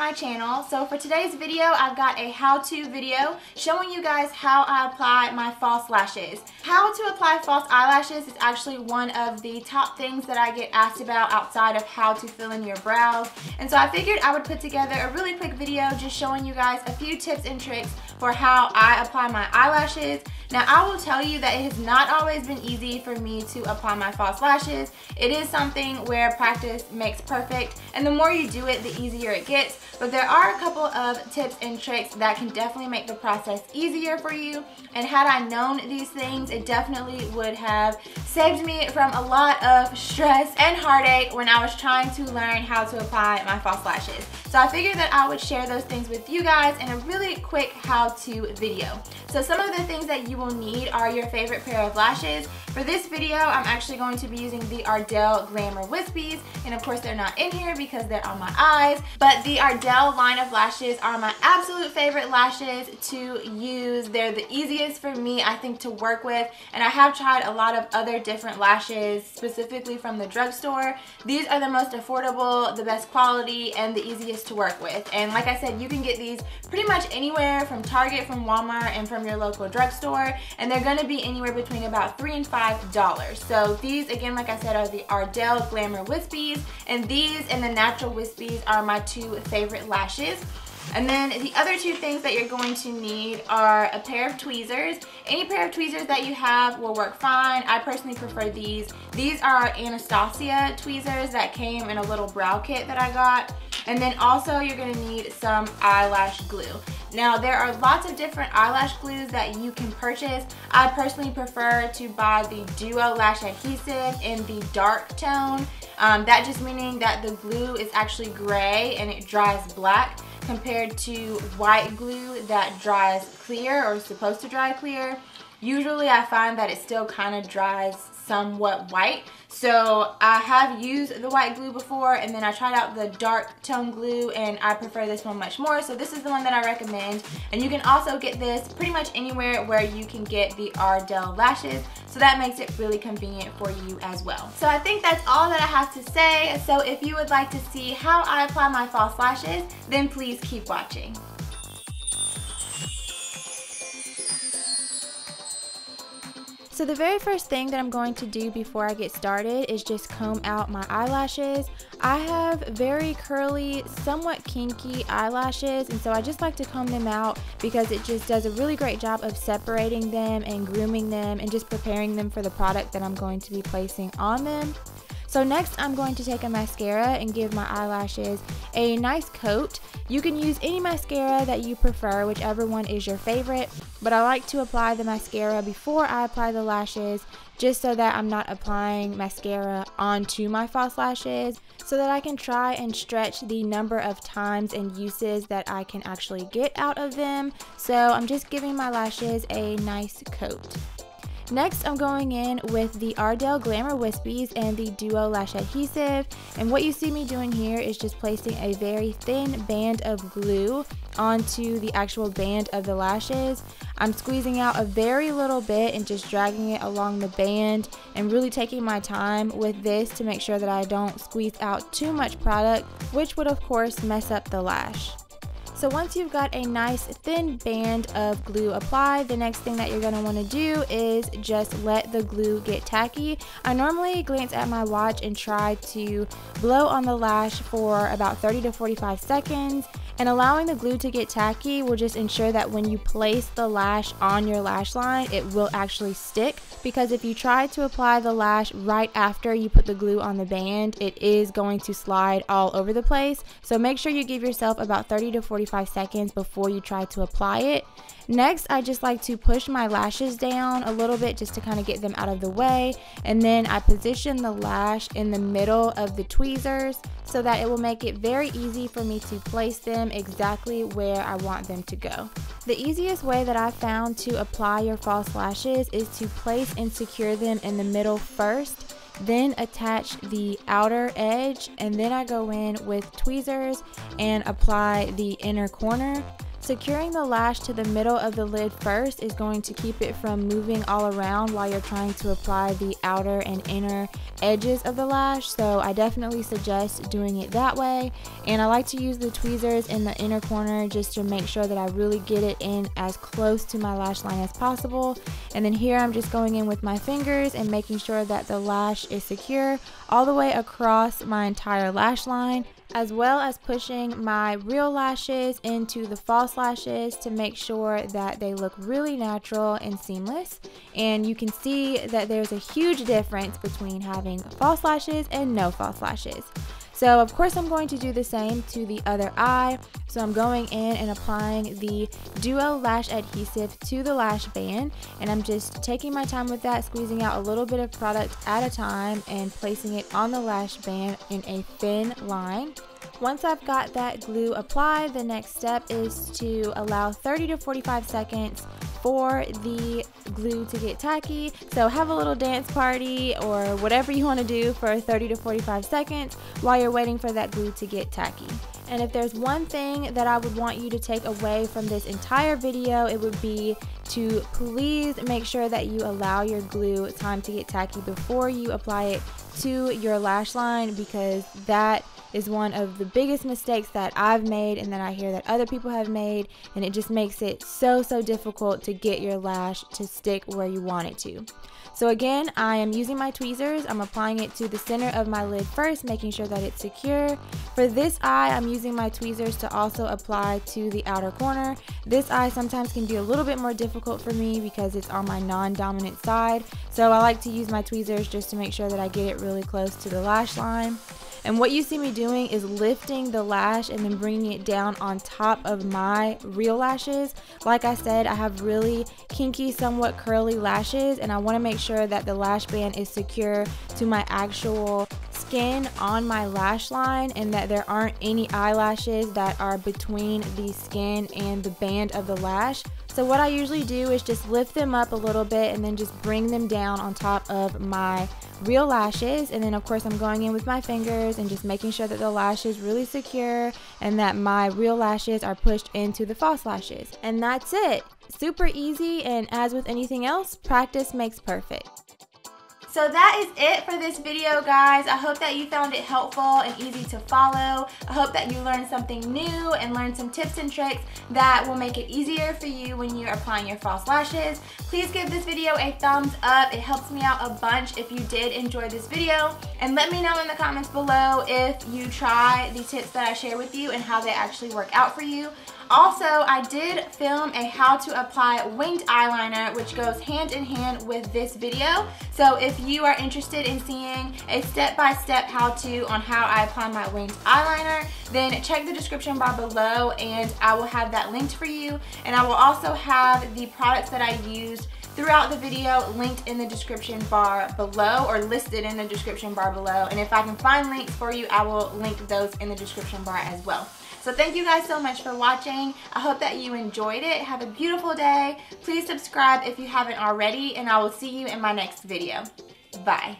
my channel. So for today's video, I've got a how-to video showing you guys how I apply my false lashes. How to apply false eyelashes is actually one of the top things that I get asked about outside of how to fill in your brows. And so I figured I would put together a really quick video just showing you guys a few tips and tricks for how I apply my eyelashes. Now I will tell you that it has not always been easy for me to apply my false lashes. It is something where practice makes perfect, and the more you do it, the easier it gets. But there are a couple of tips and tricks that can definitely make the process easier for you. And had I known these things, it definitely would have saved me from a lot of stress and heartache when I was trying to learn how to apply my false lashes. So I figured that I would share those things with you guys in a really quick how-to video. So some of the things that you will need are your favorite pair of lashes. For this video, I'm actually going to be using the Ardell Glamour Wispies, and of course they're not in here because they're on my eyes, but the Ardell line of lashes are my absolute favorite lashes to use. They're the easiest for me, I think, to work with, and I have tried a lot of other different lashes, specifically from the drugstore. These are the most affordable, the best quality, and the easiest to work with. And like I said, you can get these pretty much anywhere, from Target, from Walmart, and from your local drugstore, and they're going to be anywhere between about $3 and $5. So these, again, like I said, are the Ardell Glamour Wispies, and these and the Natural Wispies are my two favorite lashes. And then the other two things that you're going to need are a pair of tweezers. Any pair of tweezers that you have will work fine. I personally prefer these. These are Anastasia tweezers that came in a little brow kit that I got. And then also you're going to need some eyelash glue. Now there are lots of different eyelash glues that you can purchase. I personally prefer to buy the Duo Lash Adhesive in the dark tone. That just meaning that the glue is actually gray and it dries black, compared to white glue that dries clear, or is supposed to dry clear. Usually I find that it still kind of dries somewhat white. So I have used the white glue before, and then I tried out the dark tone glue, and I prefer this one much more. So this is the one that I recommend. And you can also get this pretty much anywhere where you can get the Ardell lashes. So that makes it really convenient for you as well. So I think that's all that I have to say. So if you would like to see how I apply my false lashes, then please keep watching. So the very first thing that I'm going to do before I get started is just comb out my eyelashes. I have very curly, somewhat kinky eyelashes, and so I just like to comb them out because it just does a really great job of separating them and grooming them and just preparing them for the product that I'm going to be placing on them. So next I'm going to take a mascara and give my eyelashes a nice coat. You can use any mascara that you prefer, whichever one is your favorite, but I like to apply the mascara before I apply the lashes, just so that I'm not applying mascara onto my false lashes, so that I can try and stretch the number of times and uses that I can actually get out of them. So I'm just giving my lashes a nice coat. Next, I'm going in with the Ardell Glamour Wispies and the Duo Lash Adhesive, and what you see me doing here is just placing a very thin band of glue onto the actual band of the lashes. I'm squeezing out a very little bit and just dragging it along the band, and really taking my time with this to make sure that I don't squeeze out too much product, which would of course mess up the lash. So once you've got a nice thin band of glue applied, the next thing that you're going to want to do is just let the glue get tacky. I normally glance at my watch and try to blow on the lash for about 30 to 45 seconds. And allowing the glue to get tacky will just ensure that when you place the lash on your lash line, it will actually stick. Because if you try to apply the lash right after you put the glue on the band, it is going to slide all over the place. So make sure you give yourself about 30 to 45 seconds before you try to apply it. Next, I just like to push my lashes down a little bit just to kind of get them out of the way, and then I position the lash in the middle of the tweezers so that it will make it very easy for me to place them exactly where I want them to go. The easiest way that I found to apply your false lashes is to place and secure them in the middle first, then attach the outer edge, and then I go in with tweezers and apply the inner corner. Securing the lash to the middle of the lid first is going to keep it from moving all around while you're trying to apply the outer and inner edges of the lash, so I definitely suggest doing it that way. And I like to use the tweezers in the inner corner just to make sure that I really get it in as close to my lash line as possible. And then here I'm just going in with my fingers and making sure that the lash is secure all the way across my entire lash line, as well as pushing my real lashes into the false lashes to make sure that they look really natural and seamless. And you can see that there's a huge difference between having false lashes and no false lashes. So of course I'm going to do the same to the other eye. So I'm going in and applying the Duo Lash Adhesive to the lash band, and I'm just taking my time with that, squeezing out a little bit of product at a time and placing it on the lash band in a thin line. Once I've got that glue applied, the next step is to allow 30 to 45 seconds for the glue to get tacky. So have a little dance party or whatever you want to do for 30 to 45 seconds while you're waiting for that glue to get tacky. And if there's one thing that I would want you to take away from this entire video, it would be to please make sure that you allow your glue time to get tacky before you apply it to your lash line, because that is one of the biggest mistakes that I've made and that I hear that other people have made, and it just makes it so difficult to get your lash to stick where you want it to. So again, I am using my tweezers. I'm applying it to the center of my lid first, making sure that it's secure. For this eye, I'm using my tweezers to also apply to the outer corner. This eye sometimes can be a little bit more difficult for me because it's on my non-dominant side. So I like to use my tweezers just to make sure that I get it really close to the lash line. And what you see me doing is lifting the lash and then bringing it down on top of my real lashes. Like I said, I have really kinky, somewhat curly lashes, and I want to make sure that the lash band is secure to my actual skin on my lash line and that there aren't any eyelashes that are between the skin and the band of the lash. So what I usually do is just lift them up a little bit and then just bring them down on top of my real lashes, and then of course I'm going in with my fingers and just making sure that the lash is really secure and that my real lashes are pushed into the false lashes. And that's it. Super easy, and as with anything else, practice makes perfect. So that is it for this video, guys. I hope that you found it helpful and easy to follow. I hope that you learned something new and learned some tips and tricks that will make it easier for you when you're applying your false lashes. Please give this video a thumbs up. It helps me out a bunch if you did enjoy this video. And let me know in the comments below if you try the tips that I share with you and how they actually work out for you. Also, I did film a how to apply winged eyeliner, which goes hand in hand with this video. So if you are interested in seeing a step-by-step how-to on how I apply my winged eyeliner, then check the description bar below and I will have that linked for you. And I will also have the products that I used throughout the video linked in the description bar below, or listed in the description bar below. And if I can find links for you, I will link those in the description bar as well. So thank you guys so much for watching. I hope that you enjoyed it. Have a beautiful day. Please subscribe if you haven't already, and I will see you in my next video. Bye.